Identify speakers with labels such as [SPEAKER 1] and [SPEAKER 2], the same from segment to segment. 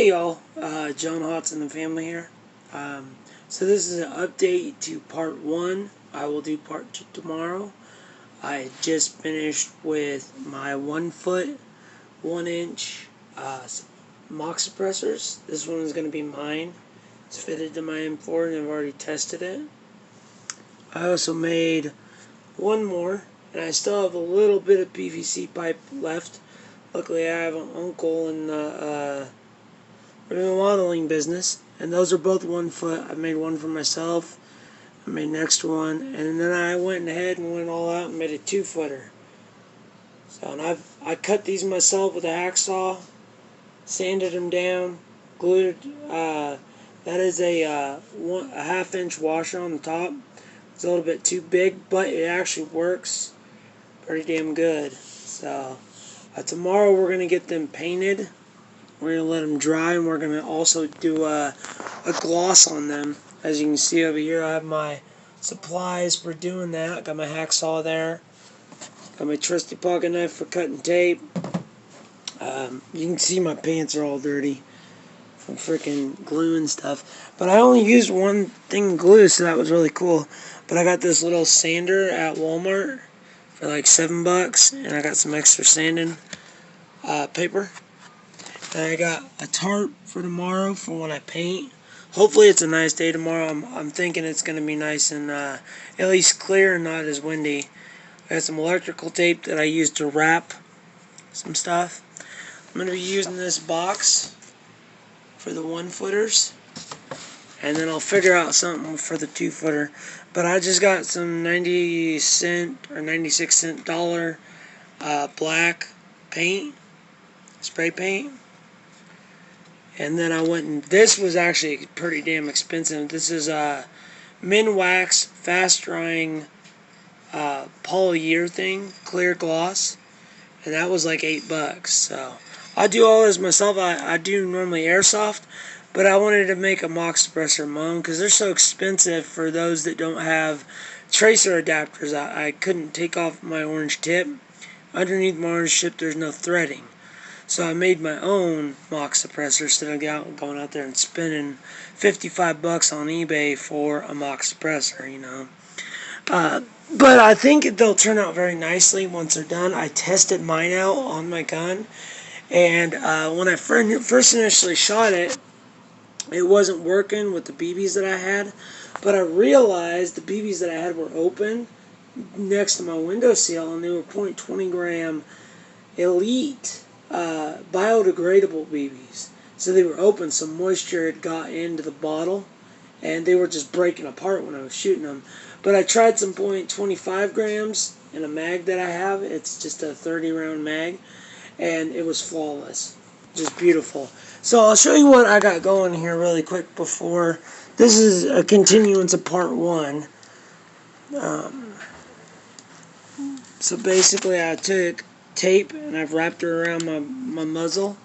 [SPEAKER 1] Hey y'all, John Hotz and the family here. So this is an update to part 1. I will do part 2 tomorrow. I just finished with my 1 foot, 1 inch mock suppressors. This one is going to be mine. It's fitted to my M4 and I've already tested it. I also made one more and I still have a little bit of PVC pipe left. Luckily I have an uncle in the remodeling business, and those are both 1 foot. I made one for myself. I made next one, and then I went ahead and went all out and made a 2 footer. So, and I cut these myself with a hacksaw, sanded them down, glued. That is a 1/2 inch washer on the top. It's a little bit too big, but it actually works pretty damn good. So tomorrow we're gonna get them painted. We're going to let them dry, and we're going to also do a gloss on them. As you can see over here, I have my supplies for doing that. Got my hacksaw there. Got my trusty pocket knife for cutting tape. You can see my pants are all dirty from freaking glue and stuff. But I only used one thing of glue, so that was really cool. But I got this little sander at Walmart for like $7, and I got some extra sanding paper. And I got a tarp for tomorrow for when I paint. Hopefully it's a nice day tomorrow. I'm thinking it's going to be nice and at least clear and not as windy. I got some electrical tape that I used to wrap some stuff. I'm going to be using this box for the 1 footers. And then I'll figure out something for the 2 footer. But I just got some 90-cent or 96-cent dollar black paint, spray paint. And then I went and this was actually pretty damn expensive. This is Minwax fast drying polyurethane clear gloss, and that was like $8. So I do all this myself. I do normally airsoft, but I wanted to make a mock suppressor of my own because they're so expensive for those that don't have tracer adapters. I couldn't take off my orange tip. Underneath my orange tip, there's no threading. So I made my own mock suppressor instead of going out there and spending $55 on eBay for a mock suppressor, you know. But I think they'll turn out very nicely once they're done. I tested mine out on my gun, and when I first initially shot it, it wasn't working with the BBs that I had. But I realized the BBs that I had were open next to my windowsill, and they were 0.20 gram Elite biodegradable BBs. So they were open, so moisture had got into the bottle, and they were just breaking apart when I was shooting them. But I tried some 0.25 grams in a mag that I have. It's just a 30 round mag, and it was flawless. Just beautiful. So I'll show you what I got going here really quick before. This is a continuance of part 1. So basically I took tape and I've wrapped it around my muzzle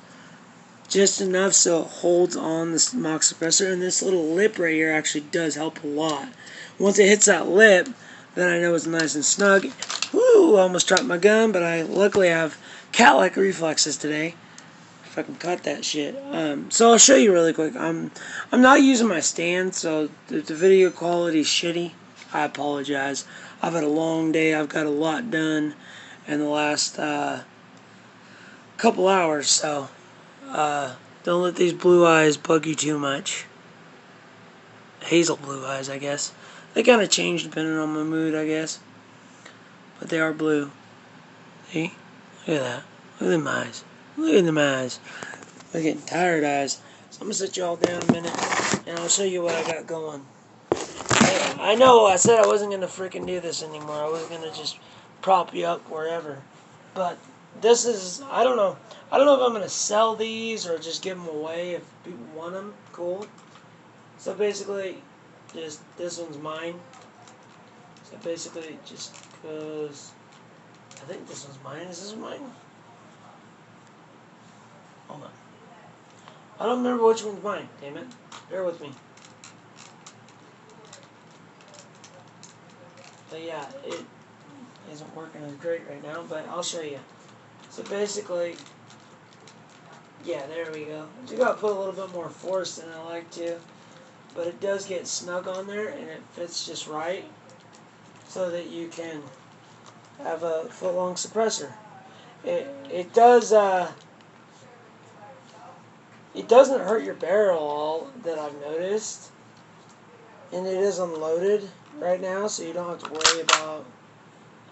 [SPEAKER 1] just enough so it holds on this mock suppressor, and this little lip right here actually does help a lot. Once it hits that lip, then I know it's nice and snug. Woo! I almost dropped my gun, but I luckily have cat-like reflexes today. If I can cut that shit. So I'll show you really quick. I'm not using my stand, so if the video quality is shitty, I apologize. I've had a long day. I've got a lot done in the last couple hours, so don't let these blue eyes bug you too much. Hazel blue eyes, I guess. They kind of change depending on my mood, I guess. But they are blue. See? Look at that. Look at them eyes. Look at them eyes. They're getting tired eyes. So I'm going to sit you all down a minute, and I'll show you what I got going. I know I said I wasn't going to freaking do this anymore. I was going to just prop you up wherever. But this is, I don't know. I don't know if I'm going to sell these or just give them away if people want them. Cool. So basically, this one's mine. So basically, it just goes, I think this one's mine. Is this mine? Hold on. I don't remember which one's mine, damn it. Bear with me. But yeah, it isn't working as great right now, but I'll show you. So basically, Yeah, there we go. You gotta put a little bit more force than I like to, but it does get snug on there and it fits just right so that you can have a foot-long suppressor. It does it doesn't hurt your barrel all that I've noticed, and it is unloaded right now, so you don't have to worry about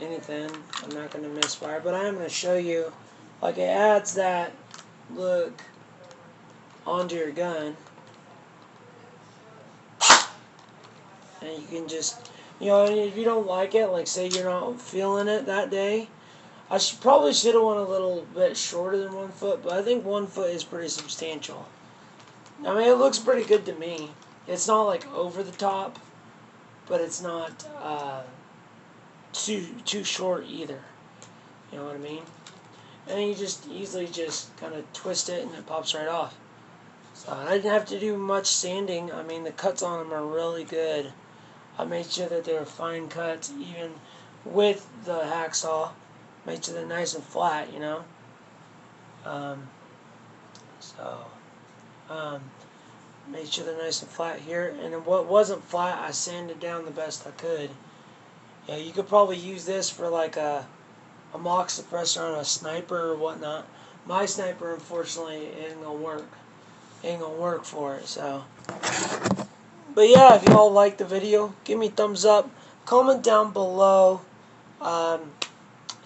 [SPEAKER 1] anything. I'm not going to misfire, but I am going to show you, like, it adds that look onto your gun, and you can just, you know, if you don't like it, like say you're not feeling it that day, I probably should have went a little bit shorter than 1 foot, but I think 1 foot is pretty substantial. I mean, it looks pretty good to me. It's not like over the top, but it's not too short either. You know what I mean? And you just easily just kind of twist it and it pops right off. So I didn't have to do much sanding. I mean, the cuts on them are really good. I made sure that they were fine cuts, even with the hacksaw. Made sure they're nice and flat, you know. Made sure they're nice and flat here. And then what wasn't flat, I sanded down the best I could. Yeah, you could probably use this for like a mock suppressor on a sniper or whatnot. My sniper, unfortunately, ain't gonna work. Ain't gonna work for it. So, but yeah, if you all like the video, give me a thumbs up. Comment down below.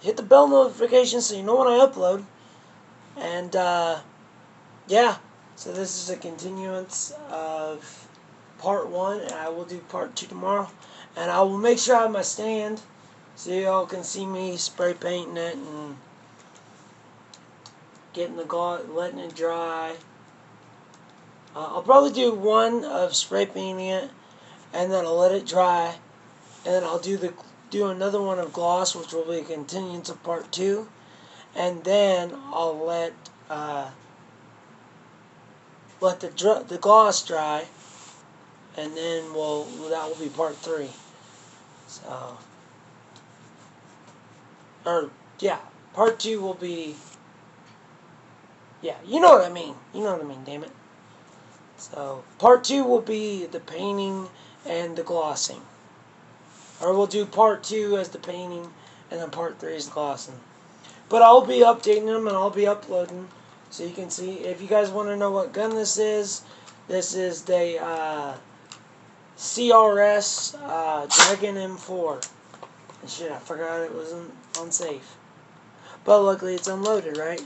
[SPEAKER 1] Hit the bell notification so you know when I upload. And yeah, so this is a continuance of part 1, and I will do part 2 tomorrow. And I will make sure I have my stand so y'all can see me spray painting it and getting the gloss, letting it dry. I'll probably do one of spray painting it, and then I'll let it dry, and then I'll do another one of gloss, which will be a continuance of part 2, and then I'll let the gloss dry, and then that will be part 3. So, or yeah, part 2 will be, yeah, you know what I mean. You know what I mean, damn it. So, part 2 will be the painting and the glossing. Or we'll do part 2 as the painting, and then part 3 is the glossing. But I'll be updating them, and I'll be uploading, so you can see. If you guys want to know what gun this is the CRS Dragon M4. And shit, I forgot it was unsafe. But luckily it's unloaded, right?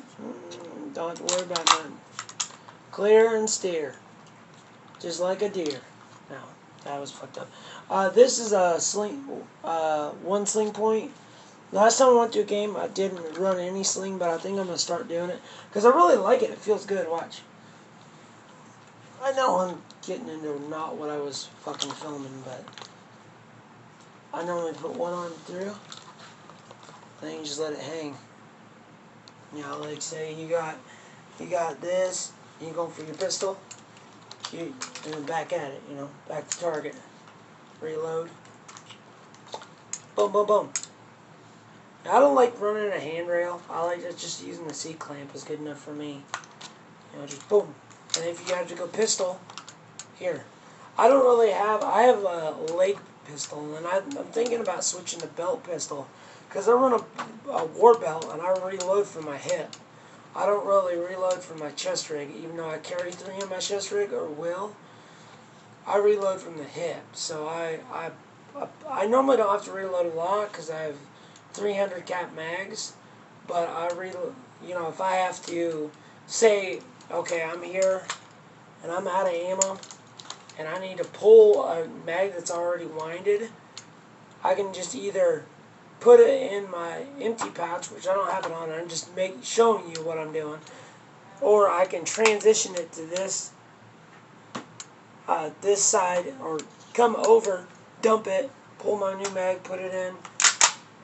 [SPEAKER 1] Don't have to worry about nothing. Clear and steer. Just like a deer. No, that was fucked up. This is a one sling point. Last time I went to a game, I didn't run any sling, but I think I'm going to start doing it. Because I really like it. It feels good. Watch. I know I'm getting into not what I was fucking filming, but I normally put one on through. Then you just let it hang. You know, like say you got this, you go for your pistol, and then back at it, you know, back to target. Reload. Boom, boom, boom. Now, I don't like running a handrail. I like just using the C-clamp is good enough for me. You know, just boom. And if you have to go pistol, here. I have a leg pistol, and I'm thinking about switching to belt pistol. Because I run a war belt, and I reload from my hip. I don't really reload from my chest rig, even though I carry 3 in my chest rig, or will. I reload from the hip. So I normally don't have to reload a lot, because I have 300 cap mags. But I reload, you know, if I have to say, okay, I'm here, and I'm out of ammo, and I need to pull a mag that's already winded, I can just either put it in my empty pouch, which I don't have it on, I'm just showing you what I'm doing, or I can transition it to this side, or come over, dump it, pull my new mag, put it in,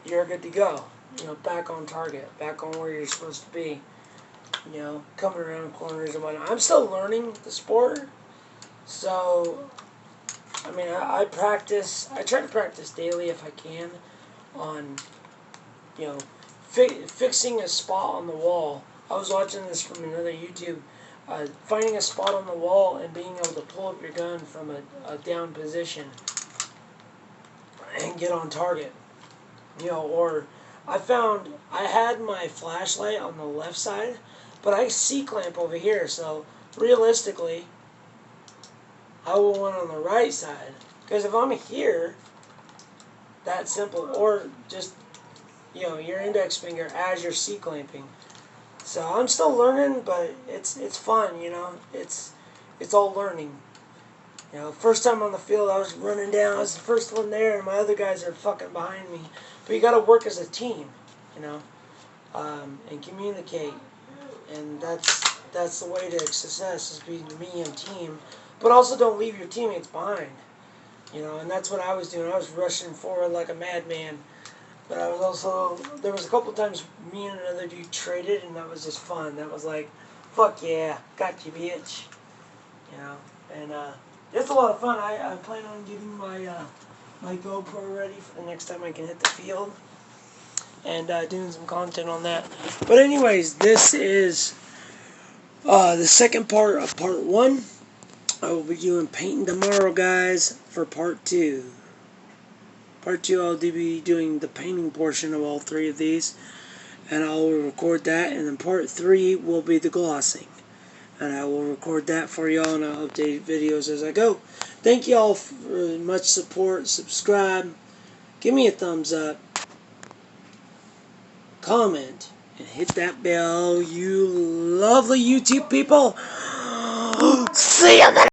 [SPEAKER 1] you're good to go. You know, back on target, back on where you're supposed to be. You know, coming around corners and whatnot. I'm still learning the sport, so I mean, I practice. I try to practice daily if I can on, you know, fixing a spot on the wall I was watching this from another YouTube. Finding a spot on the wall and being able to pull up your gun from a down position and get on target. You know, or I found I had my flashlight on the left side, but I C-clamp over here, so realistically, I will want on the right side. Because if I'm here, that simple, or just, you know, your index finger as you're C-clamping. So I'm still learning, but it's fun, you know. It's all learning. You know, first time on the field, I was running down. I was the first one there, and my other guys are fucking behind me. But you got to work as a team, you know, and communicate. And that's the way to success, is being me and team. But also don't leave your teammates behind, you know. And that's what I was doing. I was rushing forward like a madman. But I was also, there was a couple times me and another dude traded, and that was just fun. That was like, fuck yeah, got you, bitch. You know, and it's a lot of fun. I plan on getting my GoPro ready for the next time I can hit the field, and doing some content on that. But anyways, this is the second part of part 1. I will be doing painting tomorrow, guys, for part 2. Part 2, I'll be doing the painting portion of all 3 of these, and I will record that, and then part 3 will be the glossing, and I will record that for y'all, and I'll update videos as I go. Thank y'all for much support. Subscribe, give me a thumbs up, comment, and hit that bell, you lovely YouTube people. See you then.